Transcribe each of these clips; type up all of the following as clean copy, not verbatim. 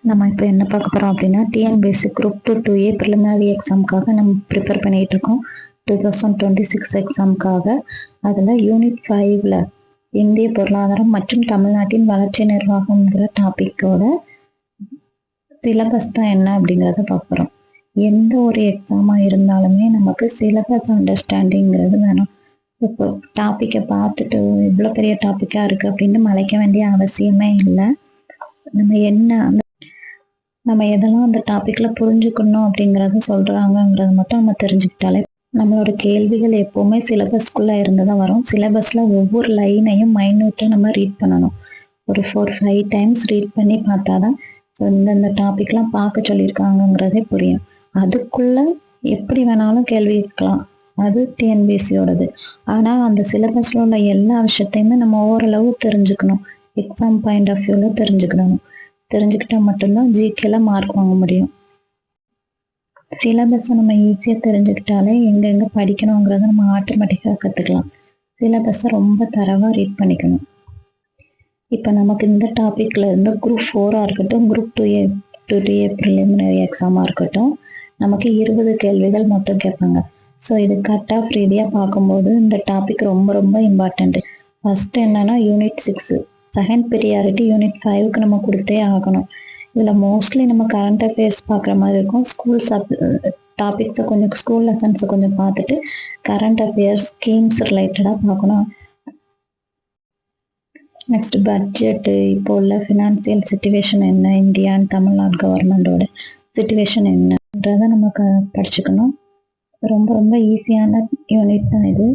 நம்ம இப்போ என்ன பார்க்க போகிறோம் அப்படின்னா டிஎன்பிஎஸ்சி குரூப் 2 2A ப்ரிலிமினரி எக்ஸாமுக்காக நம்ம ப்ரிப்பேர் பண்ணிகிட்டு இருக்கோம். 2026 எக்ஸாமுக்காக. அதில் யூனிட் 5ல் இந்திய பொருளாதாரம் மற்றும் தமிழ்நாட்டின் வளர்ச்சி நிர்வாகம்ங்கிற டாப்பிக்கோட சிலபஸ் தான் என்ன அப்படிங்கிறத பார்க்குறோம். எந்த ஒரு எக்ஸாமாக இருந்தாலுமே நமக்கு சிலபஸ் அண்டர்ஸ்டாண்டிங்கிறது வேணும். இப்போ டாப்பிக்கை பார்த்துட்டு இவ்வளோ பெரிய டாப்பிக்காக இருக்குது அப்படின்னு மலைக்க வேண்டிய அவசியமே இல்லை. நம்ம எதெல்லாம் அந்த டாப்பிக்கில் புரிஞ்சுக்கணும் அப்படிங்கிறத சொல்கிறாங்கங்கிறத மட்டும் நம்ம தெரிஞ்சுக்கிட்டாலே நம்மளோட கேள்விகள் எப்போவுமே சிலபஸ்க்குள்ளே இருந்து தான் வரும். சிலபஸில் ஒவ்வொரு லைனையும் மைன்யூட்டாக நம்ம ரீட் பண்ணணும். ஒரு 4-5 டைம்ஸ் ரீட் பண்ணி பார்த்தா தான் ஸோ இந்தந்த டாப்பிக்லாம் பார்க்க சொல்லியிருக்காங்கங்கிறதே புரியும். அதுக்குள்ளே எப்படி வேணாலும் கேள்வி கேட்கலாம், அது டிஎன்பிஎஸ்சியோடது. ஆனால் அந்த சிலபஸில் உள்ள எல்லா விஷயத்தையுமே நம்ம ஓரளவு தெரிஞ்சுக்கணும். எக்ஸாம் பாயிண்ட் ஆஃப் வியூவில் தெரிஞ்சுக்கிட்டா மட்டும்தான் ஜிகேல மார்க் வாங்க முடியும். சிலபஸை நம்ம ஈஸியாக தெரிஞ்சுக்கிட்டாலே எங்கெங்கே படிக்கணுங்கிறத நம்ம ஆட்டோமேட்டிக்காக கற்றுக்கலாம். சிலபஸை ரொம்ப தரவாக ரீட் பண்ணிக்கணும். இப்போ நமக்கு இந்த டாப்பிக்கில் இருந்து குரூப் 4ஆக இருக்கட்டும், குரூப் 2A ப்ரிலிமினரி எக்ஸாமாக இருக்கட்டும், நமக்கு 20 கேள்விகள் மொத்தம் கேட்பாங்க. ஸோ இது கட் ஆஃப் ரீதியாக பார்க்கும்போது இந்த டாபிக் ரொம்ப ரொம்ப இம்பார்ட்டண்ட்டு. ஃபஸ்ட்டு என்னென்னா யூனிட் 6 செகண்ட் ப்ரியாரிட்டி யூனிட் 5க்கு நம்ம கொடுத்தே ஆகணும். இதில் மோஸ்ட்லி நம்ம கரண்ட் அஃபேர்ஸ் பார்க்குற மாதிரி இருக்கும். டாபிக்ஸை கொஞ்சம் ஸ்கூல் லெசன்ஸை கொஞ்சம் பார்த்துட்டு கரண்ட் அஃபேர்ஸ் ஸ்கீம்ஸ் ரிலேட்டடாக பார்க்கணும். நெக்ஸ்ட் பட்ஜெட்டு, இப்போ உள்ள ஃபினான்சியல் சிச்சுவேஷன் என்ன, இந்தியா அண்ட் தமிழ்நாடு கவர்மெண்டோட சிச்சுவேஷன் என்னன்றதை நம்ம படிச்சுக்கணும். ரொம்ப ரொம்ப ஈஸியான யூனிட் தான் இது.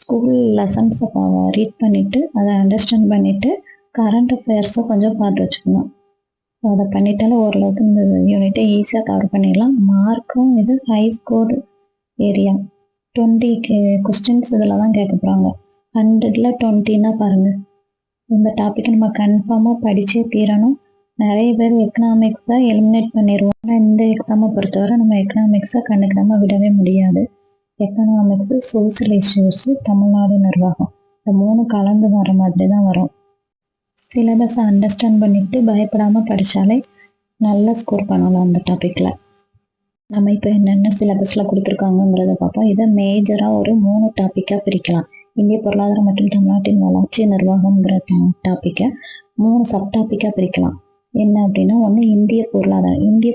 ஸ்கூல் லெசன்ஸை ரீட் பண்ணிவிட்டு அதை அண்டர்ஸ்டாண்ட் பண்ணிவிட்டு கரண்ட் அஃபேர்ஸை கொஞ்சம் பார்த்து வச்சுக்கணும். அதை பண்ணிட்டாலும் ஓரளவுக்கு இந்த யூனிட்டை ஈஸியாக கவர் பண்ணிடலாம். மார்க்கும் இது ஹை ஸ்கோர் ஏரியா. 20 கொஸ்டின்ஸ் இதில் தான் கேட்க போகிறாங்க. 100ல் 20ன்னா பாருங்கள். இந்த டாப்பிக்கை நம்ம கன்ஃபார்மாக படித்தே தீரணும். நிறைய பேர் எக்கனாமிக்ஸை எலிமினேட் பண்ணிடுவோம். ஆனால் இந்த எக்ஸாமை பொறுத்தவரை நம்ம எக்கனாமிக்ஸை கண்டுக்கிடாமல் விடவே முடியாது. எக்கனாமிக்ஸு, சோசியல் இஷ்யூஸு, தமிழ்நாடு நிர்வாகம், இந்த 3 கலந்து வர மாதிரி தான் வரும். சிலபஸை அண்டர்ஸ்டாண்ட் பண்ணிவிட்டு பயப்படாமல் படித்தாலே நல்லா ஸ்கோர் பண்ணலாம் அந்த டாப்பிக்கில். நம்ம இப்போ என்னென்ன சிலபஸில் கொடுத்துருக்காங்கங்கிறத பார்ப்போம். இதை மேஜராக ஒரு 3 டாப்பிக்காக பிரிக்கலாம். இந்திய பொருளாதாரம் மற்றும் தமிழ்நாட்டின் வளர்ச்சி நிர்வாகம்ங்கிற டாப்பிக்கை 3 சப் டாப்பிக்காக பிரிக்கலாம். என்ன அப்படின்னா, ஒன்று இந்திய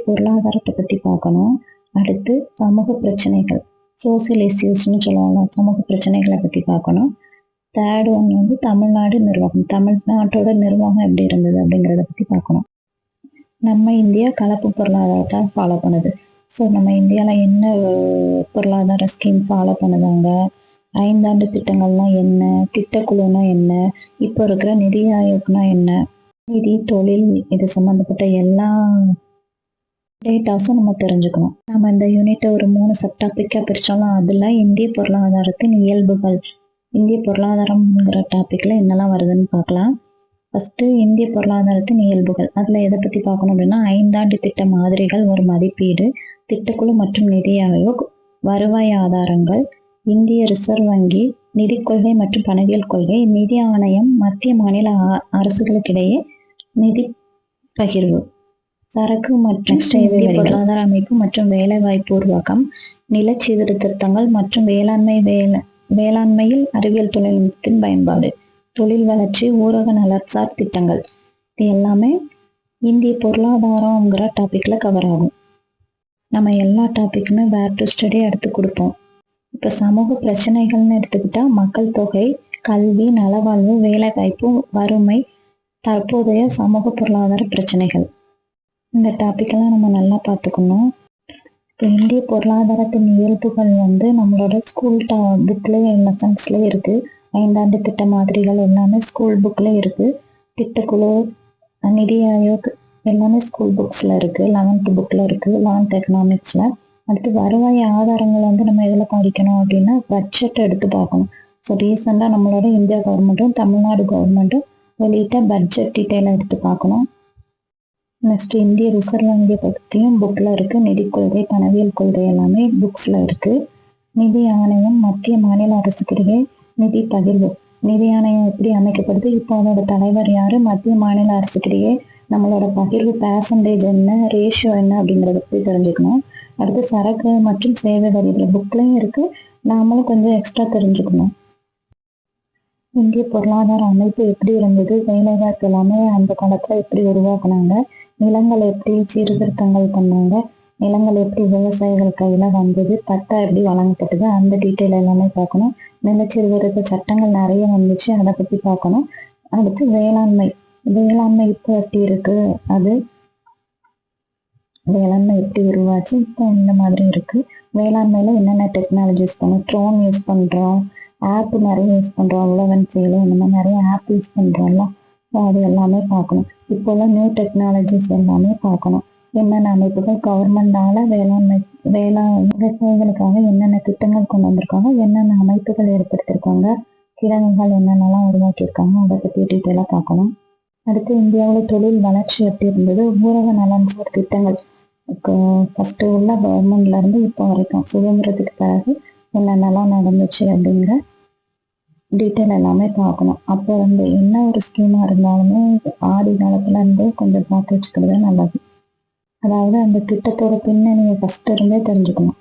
பொருளாதாரத்தை பற்றி பார்க்கணும். அடுத்து சமூக பிரச்சனைகள், சோசியல் இஷ்யூஸ்னு சொல்லுவாங்க, சமூக பிரச்சனைகளை பற்றி பார்க்கணும். தேர்ட் ஒன் வந்து தமிழ்நாடு நிர்வாகம், தமிழ்நாட்டோட நிர்வாகம் எப்படி இருந்தது அப்படிங்கிறத பற்றி பார்க்கணும். நம்ம இந்தியா கலப்பு பொருளாதாரத்தை ஃபாலோ பண்ணுது. ஸோ நம்ம இந்தியாவில் என்ன பொருளாதார ஸ்கீம் ஃபாலோ பண்ணுதாங்க, 5 ஆண்டு திட்டங்கள்லாம் என்ன, திட்டக்குழுனா என்ன, இப்போ இருக்கிற நிதி ஆயோக்னா என்ன, நிதி, தொழில், இது சம்மந்தப்பட்ட எல்லா டேட்டாஸும் நம்ம தெரிஞ்சுக்கணும். நம்ம இந்த யூனிட்டை ஒரு 3 சப் டாப்பிக்காக பிரித்தாலும் அதில் இந்திய பொருளாதாரத்தின் இயல்புகள், இந்திய பொருளாதாரம்ங்கிற டாப்பிக்கில் என்னெல்லாம் வருதுன்னு பார்க்கலாம். ஃபஸ்ட்டு இந்திய பொருளாதாரத்தின் இயல்புகள். அதில் எதை பற்றி பார்க்கணும் அப்படின்னா, 5 ஆண்டு திட்ட மாதிரிகள், ஒரு மதிப்பீடு, திட்டக்குழு மற்றும் நிதி ஆயோக், வருவாய் ஆதாரங்கள், இந்திய ரிசர்வ் வங்கி, நிதி கொள்கை மற்றும் பணவியல் கொள்கை, நிதி ஆணையம், மத்திய மாநில அரசுகளுக்கிடையே நிதி பகிர்வு, சரக்கு மற்றும் சேவை பொருளாதார அமைப்பு மற்றும் வேலைவாய்ப்பு உருவாக்கம், நில சீர்திருத்தங்கள் மற்றும் வேளாண்மையில் அறிவியல் தொழில்நுட்பத்தின் பயன்பாடு, தொழில் வளர்ச்சி, ஊரக நலசார் திட்டங்கள், இது எல்லாமே இந்திய பொருளாதாரங்கிற டாப்பிக்கில் கவர் ஆகும். நம்ம எல்லா டாப்பிக்குமே வேர் டு ஸ்டடி எடுத்து கொடுப்போம். இப்போ சமூக பிரச்சனைகள்னு எடுத்துக்கிட்டால் மக்கள் தொகை, கல்வி, நலவாழ்வு, வேலைவாய்ப்பு, வறுமை, தற்போதைய சமூக பொருளாதார பிரச்சனைகள், இந்த டாப்பிக்கெல்லாம் நம்ம நல்லா பார்த்துக்கணும். இப்போ இந்திய பொருளாதாரத்தின் இயல்புகள் வந்து நம்மளோட ஸ்கூல் புக்லேயே லெசன்ஸ்லேயே இருக்குது. 5 ஆண்டு திட்ட மாதிரிகள் எல்லாமே ஸ்கூல் புக்கில் இருக்குது. திட்டக்குழு, நிதி ஆயோக் எல்லாமே ஸ்கூல் புக்ஸில் இருக்குது. 11th புக்கில் இருக்குது, 11th எக்கனாமிக்ஸில். அடுத்து வருவாய் ஆதாரங்கள் வந்து நம்ம எதில் படிக்கணும் அப்படின்னா பட்ஜெட் எடுத்து பார்க்கணும். ஸோ ரீசெண்டாக நம்மளோட இந்தியா கவர்மெண்ட்டும் தமிழ்நாடு கவர்மெண்ட்டும் வெளியிட்ட பட்ஜெட் டீட்டெயிலை எடுத்து பார்க்கணும். நெக்ஸ்ட் இந்திய ரிசர்வ் வங்கியை பற்றியும் புக்கில் இருக்குது. நிதி கொள்கை, பணவியல் கொள்கை எல்லாமே புக்ஸில் இருக்குது. நிதி ஆணையம், மத்திய மாநில அரசுக்கிடையே நிதி பகிர்வு, நிதி ஆணையம் எப்படி அமைக்கப்படுது, இப்போ அதோட தலைவர் யார், மத்திய மாநில அரசுக்கிடையே நம்மளோட பகிர்வு பெர்சன்டேஜ் என்ன, ரேஷியோ என்ன அப்படிங்கிறத பற்றி தெரிஞ்சுக்கணும். அடுத்து சரக்கு மற்றும் சேவை வரி புக்லையும் இருக்கு, நாமளும் கொஞ்சம் எக்ஸ்ட்ரா தெரிஞ்சுக்கணும். இந்திய பொருளாதார அமைப்பு எப்படி இருந்தது, வேலைவாய்ப்பு எல்லாமே அந்த காலத்துல எப்படி உருவாக்குனாங்க, நிலங்கள் எப்படி சீர்திருத்தங்கள் பண்ணாங்க, நிலங்கள் எப்படி விவசாயிகள் கையில வந்தது, பட்டா எப்படி வழங்கப்பட்டது, அந்த டீட்டெயில் எல்லாமே பார்க்கணும். நிலச்சீர்திருத்த சட்டங்கள் நிறைய வந்துச்சு, அதை பத்தி பார்க்கணும். அடுத்து வேளாண்மை வேளாண்மை இப்போ எப்படி இருக்கு, அது வேளாண்மை எப்படி உருவாச்சு, இப்போ இந்த மாதிரி இருக்கு, வேளாண்மையில என்னென்ன டெக்னாலஜி யூஸ் பண்ணும், ட்ரோன் யூஸ் பண்றோம், ஆப் நிறைய யூஸ் பண்றோம், உழவன் செயலி இந்த மாதிரி நிறைய ஆப் யூஸ் பண்றோம்ல. ஸோ அது எல்லாமே பார்க்கணும். இப்போல்லாம் நியூ டெக்னாலஜிஸ் எல்லாமே பார்க்கணும். என்னென்ன அமைப்புகள் கவர்மெண்டால விவசாயிகளுக்காக என்னென்ன திட்டங்கள் கொண்டு வந்திருக்காங்க, என்னென்ன அமைப்புகள் ஏற்படுத்தியிருக்காங்க, கிடங்குகள் என்னென்னலாம் உருவாக்கியிருக்காங்க, அதை பற்றி டீட்டெயிலாக பார்க்கணும். அடுத்து இந்தியாவில் தொழில் வளர்ச்சி எப்படி இருந்தது, ஊரக நலன்சார் திட்டங்கள் ஃபர்ஸ்ட் உள்ள கவர்மெண்ட்ல இருந்து இப்போ வரைக்கும் சுதந்திரத்துக்கு பிறகு என்னென்னலாம் நடந்துச்சு அப்படிங்கிற டீட்டெயில் எல்லாமே பார்க்கணும். அப்போ வந்து என்ன ஒரு ஸ்கீமா இருந்தாலுமே ஆதி காலத்துல இருந்தே கொஞ்சம் பார்த்து வச்சுக்கிறது நல்லது. அதாவது அந்த திட்டத்தோட பின்னணியை ஃபர்ஸ்ட் இருந்தே தெரிஞ்சுக்கணும்.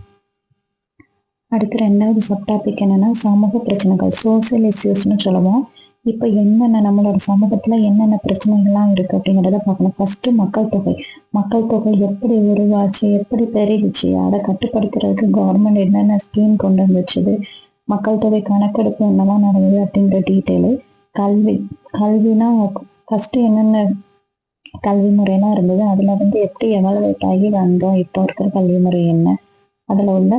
அடுத்து 2வது சப்டாபிக் என்னன்னா சமூக பிரச்சனைகள், சோசியல் இஷ்யூஸ்னு சொல்லுவோம். இப்போ என்னென்ன நம்மளோட சமூகத்துல என்னென்ன பிரச்சனைகள்லாம் இருக்கு அப்படிங்கிறத பார்க்கணும். ஃபர்ஸ்ட் மக்கள் தொகை எப்படி உருவாச்சு, எப்படி பெருகிச்சு, அதை கட்டுப்படுத்துறதுக்கு கவர்மெண்ட் என்னென்ன ஸ்கீம் கொண்டு வந்துச்சுது, மக்கள் தொகை கணக்கெடுப்பு என்னெல்லாம் நடந்தது அப்படிங்கிற டீட்டெயிலு. கல்வினா ஃபர்ஸ்ட் என்னென்ன கல்வி முறையெல்லாம் இருந்தது, அதுல வந்து எப்படி எவாலுவேட் ஆகி வந்தோம், இப்போ இருக்கிற கல்வி முறை என்ன, அதுல உள்ள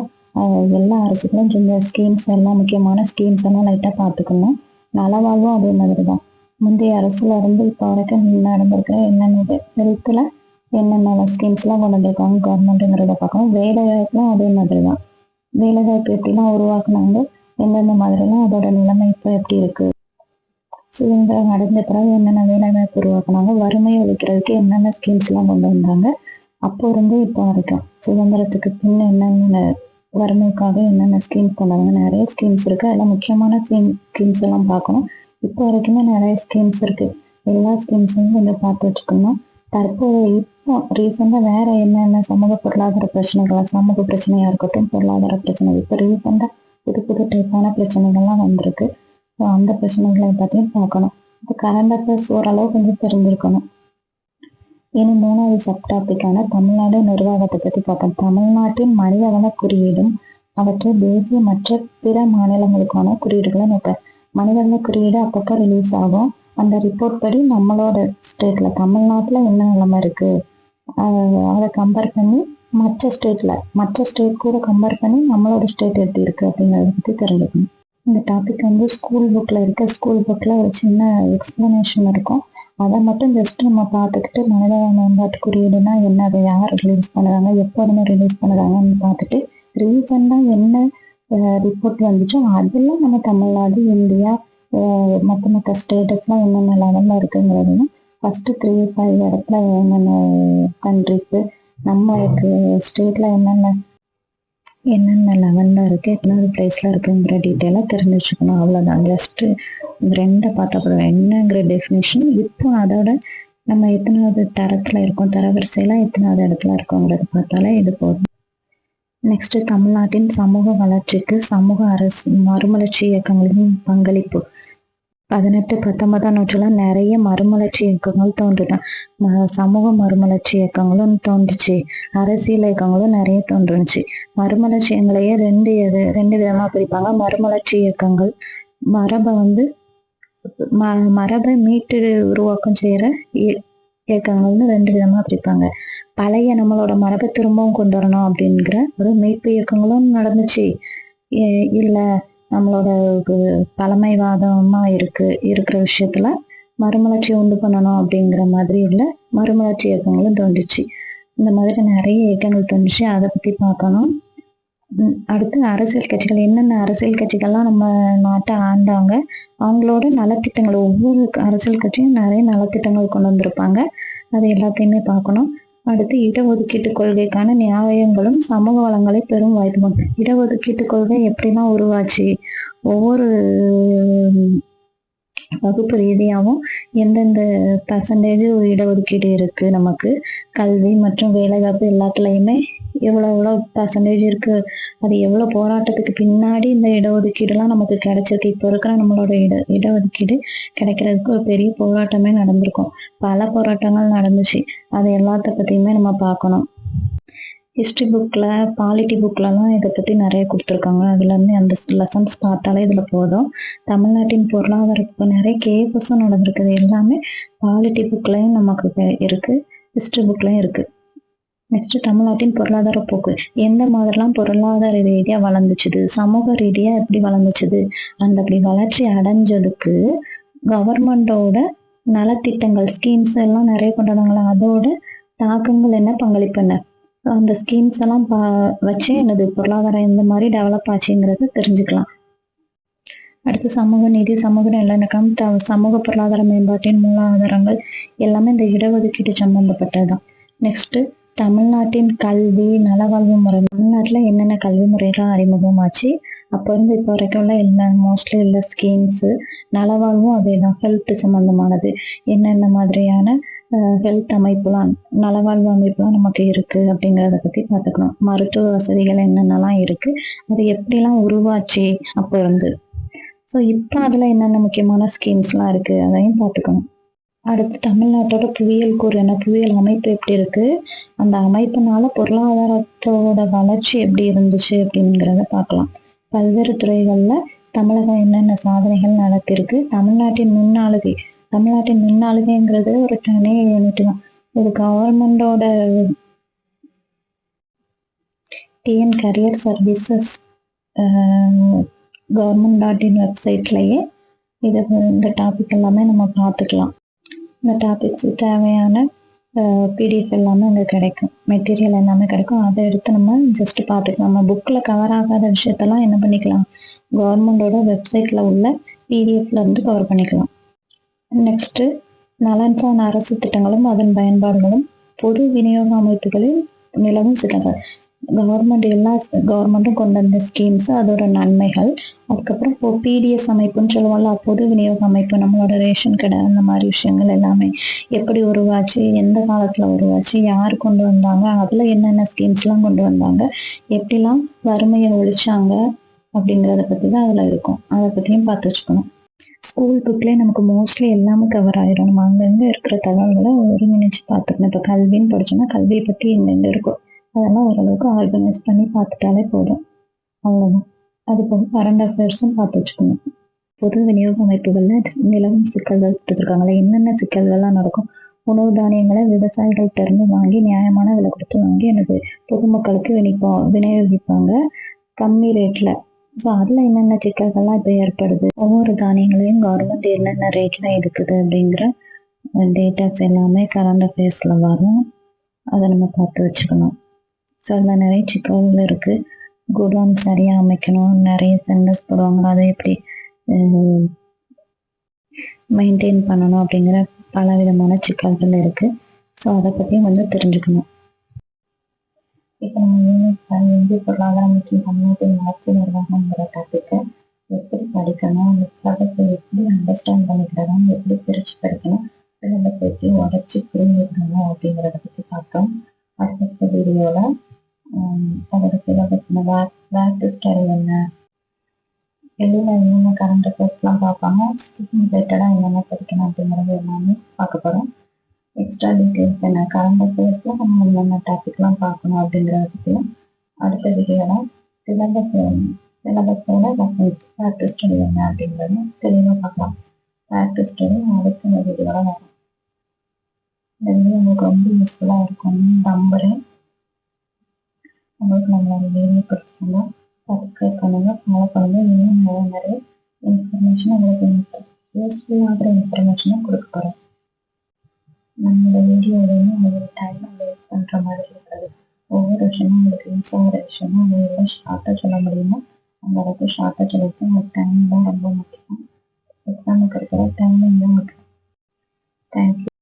எல்லா அரசுகளும் இந்த ஸ்கீம்ஸ் எல்லாம் முக்கியமான ஸ்கீம்ஸ் எல்லாம் லைட்டா பார்த்துக்கணும். நலவாழ்வும் அதே மாதிரி தான். முந்தைய அரசுல இருந்து இப்போ வரைக்கும் நடந்திருக்கிற என்னென்ன ஹெல்த்ல என்னென்ன ஸ்கீம்ஸ் எல்லாம் கொண்டு வந்திருக்காங்க கவர்மெண்ட்டுங்கிறத பார்க்கணும். வேலைவாய்ப்பும் அதே மாதிரி தான். வேலைவாய்ப்பு எப்படிலாம் உருவாக்குனாங்க, எந்தெந்த மாதிரிலாம் அதோட நிலைமை இப்போ எப்படி இருக்கு, சுதந்திரம் அடைஞ்ச பிறகு என்னென்ன வேலைவாய்ப்பு உருவாக்குனாங்க, வறுமையை ஒழிக்கிறதுக்கு என்னென்ன ஸ்கீம்ஸ் எல்லாம் கொண்டு வந்தாங்க, அப்போ இருந்து இப்போ வரைக்கும் சுதந்திரத்துக்கு பின் என்னென்ன வறுமைக்காக என்னென்ன ஸ்கீம்ஸ் கொண்டு வந்தாங்க. நிறைய ஸ்கீம்ஸ் இருக்கு, அதில் முக்கியமான ஸ்கீம்ஸ் எல்லாம் பார்க்கணும். இப்போ வரைக்குமே நிறைய ஸ்கீம்ஸ் இருக்கு, எல்லா ஸ்கீம்ஸையும் கொஞ்சம் பார்த்து வச்சுக்கணும். தற்போது இப்போ ரீசெண்டா வேற என்னென்ன சமூக பொருளாதார பிரச்சனைகள், சமூக பிரச்சனையா இருக்கட்டும், பொருளாதார பிரச்சனை, இப்போ ரீசெண்டா புது டைப்பான பிரச்சனைகள்லாம் வந்திருக்கு. ஸோ அந்த பிரச்சனைகளை பற்றியும் பார்க்கணும். இப்போ கரண்ட் அஃபேர்ஸ் ஓரளவு கொஞ்சம் தெரிஞ்சிருக்கணும். இனி 3வது சப்டாபிக்கான தமிழ்நாடு நிர்வாகத்தை பற்றி பார்க்கணும். தமிழ்நாட்டின் மனிதவள குறியீடும் அவற்றை தேசிய மற்ற பிற மாநிலங்களுக்கான குறியீடுகளை நோக்க. மனிதவள குறியீடு அப்பப்போ ரிலீஸ் ஆகும். அந்த ரிப்போர்ட் படி நம்மளோட ஸ்டேட்ல தமிழ்நாட்டுல என்ன நிலைமை இருக்கு, அதை கம்பேர் பண்ணி மற்ற ஸ்டேட் கூட கம்பேர் பண்ணி நம்மளோட ஸ்டேட் எப்படி இருக்கு அப்படிங்கிறத பத்தி தெரிஞ்சுக்கணும். இந்த டாபிக் வந்து ஸ்கூல் புக்ல ஒரு சின்ன எக்ஸ்பிளனேஷன் இருக்கும். அதை மட்டும் ஜஸ்ட் நம்ம பார்த்துக்கிட்டு மனித மேம்பாட்டு குறியீடுனா என்ன, அதை யார் ரிலீஸ் பண்ணுறாங்க, எப்போதுமே ரிலீஸ் பண்ணுறாங்கன்னு பார்த்துட்டு ரீசெண்டா என்ன ரிப்போர்ட் வந்துச்சோ அதெல்லாம் நம்ம தமிழ்நாடு, இந்தியா, மற்ற ஸ்டேட்டஸ்லாம் என்னென்ன லெவலில் இருக்குங்கிறதையும் ஃபர்ஸ்ட் 3-5 இடத்துல என்னென்ன கண்ட்ரிஸு, நம்ம ஸ்டேட்ல என்னென்ன லெவலில் இருக்கு, எத்தனாவது பிளேஸ்ல இருக்குங்கிற டீட்டெயிலாக தெரிஞ்சு வச்சுக்கணும். அவ்வளோதான். ஜஸ்ட்டு இந்த 2 பார்த்தா போதும். என்னங்கிற டெஃபினேஷன், இப்போ அதோட நம்ம எத்தனாவது தரத்தில் இருக்கோம், தரவரிசையில் எத்தனாவது இடத்துல இருக்கோங்கிறத பார்த்தாலே இது போதும். நெக்ஸ்ட் தமிழ்நாட்டின் சமூக வளர்ச்சிக்கு சமூக அரசு மறுமலர்ச்சி இயக்கங்களின் பங்களிப்பு. 18-19ஆம் நூற்றுல நிறைய மறுமலர்ச்சி இயக்கங்கள் தோன்றின. சமூக மறுமலர்ச்சி இயக்கங்களும் தோன்றுச்சு, அரசியல் இயக்கங்களும் நிறைய தோன்றுச்சு. மறுமலர்ச்சி இயக்கங்களையே ரெண்டு விதமா பிரிப்பாங்க. மறுமலர்ச்சி இயக்கங்கள் மரபை மீட்டு உருவாக்கம் செய்யற இயக்கங்கள்னு 2 விதமா பிரிப்பாங்க. பழைய நம்மளோட மரபை திரும்பவும் கொண்டு வரணும் அப்படிங்கிற ஒரு மீட்பு இயக்கங்களும் நடந்துச்சு. இல்ல நம்மளோட பழமைவாதமா இருக்கிற விஷயத்துல மறுமலர்ச்சி உண்டு பண்ணணும் அப்படிங்கிற மாதிரி உள்ள மறுமலர்ச்சி இயக்கங்களும் தோன்றுச்சு. இந்த மாதிரி நிறைய இயக்கங்கள் தோன்றுச்சு, அதை பத்தி பார்க்கணும். அடுத்து அரசியல் கட்சிகள், என்னென்ன அரசியல் கட்சிகள்லாம் நம்ம நாட்டை ஆண்டாங்க, அவங்களோட நலத்திட்டங்கள், ஒவ்வொரு அரசியல் கட்சியும் நிறைய நலத்திட்டங்கள் கொண்டு வந்திருப்பாங்க, அது எல்லாத்தையுமே பார்க்கணும். அடுத்து இடஒதுக்கீட்டு கொள்கைக்கான நியாயங்களும் சமூக வளங்களை பெரும் வாய்ப்பு. இடஒதுக்கீட்டு கொள்கை எப்படிலாம் உருவாச்சு, ஒவ்வொரு வகுப்பு ரீதியாகவும் எந்தெந்த பர்சன்டேஜ் இடஒதுக்கீடு இருக்கு நமக்கு கல்வி மற்றும் வேலைவாய்ப்பு எல்லாத்துலேயுமே எவ்வளோ எவ்வளோ பர்சன்டேஜ் இருக்கு, அது எவ்வளோ போராட்டத்துக்கு பின்னாடி இந்த இடஒதுக்கீடுலாம் நமக்கு கிடைச்சிருக்கு. இப்போ இருக்கிற நம்மளோட இடஒதுக்கீடு கிடைக்கிறதுக்கு ஒரு பெரிய போராட்டமே நடந்திருக்கும். பல போராட்டங்கள் நடந்துச்சு. அது எல்லாத்த பற்றியுமே நம்ம பார்க்கணும். ஹிஸ்ட்ரி புக்கில், பாலிட்டி புக்லலாம் இதை பற்றி நிறைய கொடுத்துருக்காங்க. அதுலேருந்து அந்த லெசன்ஸ் பார்த்தாலே இதில் போதும். தமிழ்நாட்டின் பொருளாதாரத்துக்கு நிறைய கேசஸும் நடந்திருக்குது. எல்லாமே பாலிட்டி புக்லையும் நமக்கு இருக்குது, ஹிஸ்ட்ரி புக்லையும் இருக்குது. நெக்ஸ்ட் தமிழ்நாட்டின் பொருளாதார போக்கு எந்த மாதிரிலாம் பொருளாதார ரீதியாக வளர்ந்துச்சுது, சமூக ரீதியாக எப்படி வளர்ந்துச்சுது, அந்த அப்படி வளர்ச்சி அடைஞ்சதுக்கு கவர்மெண்டோட நலத்திட்டங்கள் ஸ்கீம்ஸ் எல்லாம் நிறைய கொண்டு வந்தாங்களா, அதோட தாக்கங்கள் என்ன, பங்களிப்பு என்ன, அந்த ஸ்கீம்ஸ் எல்லாம் வச்சு எனது பொருளாதாரம் எந்த மாதிரி டெவலப் ஆச்சுங்கிறத தெரிஞ்சுக்கலாம். அடுத்து சமூக நீதி, சமூக நல்லிணக்கம், சமூக பொருளாதார மேம்பாட்டின் மூலாதாரங்கள் எல்லாமே இந்த இடஒதுக்கீடு சம்பந்தப்பட்டது தான். நெக்ஸ்ட் தமிழ்நாட்டின் கல்வி நலவாழ்வு முறை. தமிழ்நாட்டில் என்னென்ன கல்வி முறையெல்லாம் அறிமுகமாச்சு, அப்போ இருந்து இப்போ வரைக்கும் உள்ள எல்லா மோஸ்ட்லி உள்ள ஸ்கீம்ஸு, நலவாழ்வும் அதே தான், ஹெல்த் சம்மந்தமானது. என்னென்ன மாதிரியான ஹெல்த் அமைப்புலாம், நலவாழ்வு அமைப்புலாம் நமக்கு இருக்குது அப்படிங்கிறத பற்றி பார்த்துக்கணும். மருத்துவ வசதிகள் என்னென்னலாம் இருக்குது, அது எப்படிலாம் உருவாச்சு அப்போ இருந்து. ஸோ இப்போ அதில் என்னென்ன முக்கியமான ஸ்கீம்ஸ்லாம் இருக்குது அதையும் பார்த்துக்கணும். அடுத்து தமிழ்நாட்டோட புவியியல் கூறு என்ன, புவியியல் அமைப்பு எப்படி இருக்குது, அந்த அமைப்பினால பொருளாதாரத்தோட வளர்ச்சி எப்படி இருந்துச்சு அப்படிங்கிறத பார்க்கலாம். பல்வேறு துறைகளில் தமிழகம் என்னென்ன சாதனைகள் நடத்திருக்கு, தமிழ்நாட்டின் முன்னாளுகை. தமிழ்நாட்டின் முன்னாளுகைங்கிறது ஒரு தனி யூனிட் தான். இது கவர்மெண்டோட டிஎன் கரியர் சர்வீசஸ் government.in வெப்சைட்லேயே இந்த டாபிக் எல்லாமே நம்ம பார்த்துக்கலாம். இந்த டாபிக்ஸ் தேவையான பிடிஎஃப் எல்லாமே அங்கே கிடைக்கும், மெட்டீரியல் எல்லாமே கிடைக்கும். அதை எடுத்து நம்ம ஜஸ்ட் பார்த்துக்கலாம். நம்ம புக்கில் கவர் ஆகாத விஷயத்தெல்லாம் என்ன பண்ணிக்கலாம், கவர்மெண்டோட வெப்சைட்டில் உள்ள பிடிஎஃப்ல இருந்து கவர் பண்ணிக்கலாம். நெக்ஸ்ட்டு நலன் சார்ந்த அரசு திட்டங்களும் அதன் பயன்பாடுகளும், பொது விநியோக அமைப்புகளில் நிலவும் சிக்கல்கள். எல்லா கவர்மெண்ட்டும் கொண்டு வந்த ஸ்கீம்ஸ், அதோட நன்மைகள். அதுக்கப்புறம் இப்போ பிடிஎஸ் அமைப்புன்னு சொல்லுவோம்ல, பொது விநியோக அமைப்பு, நம்மளோட ரேஷன் கடை, அந்த மாதிரி விஷயங்கள் எல்லாமே எப்படி உருவாச்சு, எந்த காலத்தில் உருவாச்சு, யார் கொண்டு வந்தாங்க, அதில் என்னென்ன ஸ்கீம்ஸ்லாம் கொண்டு வந்தாங்க, எப்படிலாம் வறுமையை ஒழிச்சாங்க அப்படிங்கிறத பற்றி தான் அதில் இருக்கும். அதை பற்றியும் பார்த்து வச்சுக்கணும். ஸ்கூல் புக்லேயே நமக்கு மோஸ்ட்லி எல்லாமே கவர் ஆகிடும். நம்ம அங்கங்கே இருக்கிற தகவல்களை ஒருங்கிணைச்சு பார்த்துக்கணும். இப்போ கல்வின்னு படித்தோம்னா கல்வியை பற்றி எங்கெங்கே இருக்கும் அதெல்லாம் ஓரளவுக்கு ஆர்கனைஸ் பண்ணி பார்த்துட்டாலே போதும், அவ்வளோதான். அது போக கரண்ட் அஃபேர்ஸும் பார்த்து வச்சுக்கணும். பொது விநியோக அமைப்புகளில் நிலவும் சிக்கல்கள் கொடுத்துருக்காங்களே, என்னென்ன சிக்கல்கள்லாம் நடக்கும். உணவு தானியங்களை விவசாயிகள் திறந்து வாங்கி நியாயமான விலை கொடுத்து வாங்கி எனது பொதுமக்களுக்கு விநியோகிப்பாங்க கம்மி ரேட்டில். ஸோ அதில் என்னென்ன சிக்கல்கள்லாம் இப்போ ஏற்படுது, ஒவ்வொரு தானியங்களையும் கவர்மெண்ட் என்னென்ன ரேட்டில் இருக்குது அப்படிங்கிற டேட்டாஸ் எல்லாமே கரண்ட் அஃபேர்ஸில் வரும். அதை நம்ம பார்த்து வச்சுக்கணும். ஸோ அதில் நிறைய சிக்கல்கள் இருக்குது. குடோன் சரியாக அமைக்கணும், நிறைய சென்டர்ஸ் போடுவாங்க, அதை எப்படி மெயின்டைன் பண்ணணும் அப்படிங்கிற பல விதமான சிக்கல்கள் இருக்குது. ஸோ அதை பற்றியும் கொஞ்சம் தெரிஞ்சுக்கணும். இப்போ நம்ம இந்திய பொருளாதாரம் மற்றும் தமிழ்நாட்டின் வளர்ச்சி நிர்வாகங்கிற டாப்பிக்கை எப்படி படிக்கணும், அந்த ப்ராடக்டை எப்படி அண்டர்ஸ்டாண்ட் பண்ணிக்கிறதும், எப்படி பிரித்து படிக்கணும், சிலபஸ் எப்படி உடச்சி புரிஞ்சுக்கணும் அப்படிங்கிறத பற்றி பார்த்தோம். அடுத்த வீடியோவில் அதோட சிலபஸ் வேர் டு ஸ்டடி என்ன, வெளியில் என்னென்ன கரண்ட் அஃபேர்ஸ்லாம் பார்ப்பாங்க, ஸ்கிப்பிங் ரிலேட்டடாக என்னென்ன படிக்கணும் அப்படிங்கிறது எல்லாமே பார்க்க போகிறோம். எக்ஸ்ட்ரா டீட்டெயில்ஸ் என்ன, கரண்ட் அஃபேர்ஸில் நம்ம என்னென்ன டாபிக்லாம் பார்க்கணும் அப்படிங்கிறத பற்றியும் அடுத்த வீடியோவில் சிலபஸோட ரெஃபரன்ஸ் வேர் டு ஸ்டடி என்ன அப்படிங்கிறது தெளிவாக பார்க்கலாம். வேர் டு ஸ்டடி அடுத்த வீடியோவில் வரும். இந்த வீடியோ உங்களுக்கு ரொம்ப யூஸ்ஃபுல்லாக இருக்கும்னு நம்புகிறேன். உங்களுக்கு நம்மளோட வீடியோ பிடிச்சிருந்தா சப்ஸ்கிரைப் பண்ணுங்கள், ஃபாலோ பண்ணுங்கள். இன்னும் நிறைய இன்ஃபர்மேஷன் உங்களுக்கு யூஸ்ஃபுல்லாகிற இன்ஃபர்மேஷனை கொடுக்க போகிறேன். நம்மளோட வீடியோலையும் உங்களுக்கு டைம் வேஸ்ட் பண்ணுற மாதிரி இருக்காது. ஒவ்வொரு விஷயமும் உங்களுக்கு யூஸ் ஆகிற விஷயமும் உங்களுக்கு எவ்வளோ ஷார்ட்டாக சொல்ல முடியுமோ அந்த அளவுக்கு ஷார்ட்டாக சொல்லிட்டு உங்களுக்கு டைம் தான் ரொம்ப முக்கியம். எக்ஸாமுக்கு இருக்கிற டைமிங் தான் முக்கியம். தேங்க்யூ.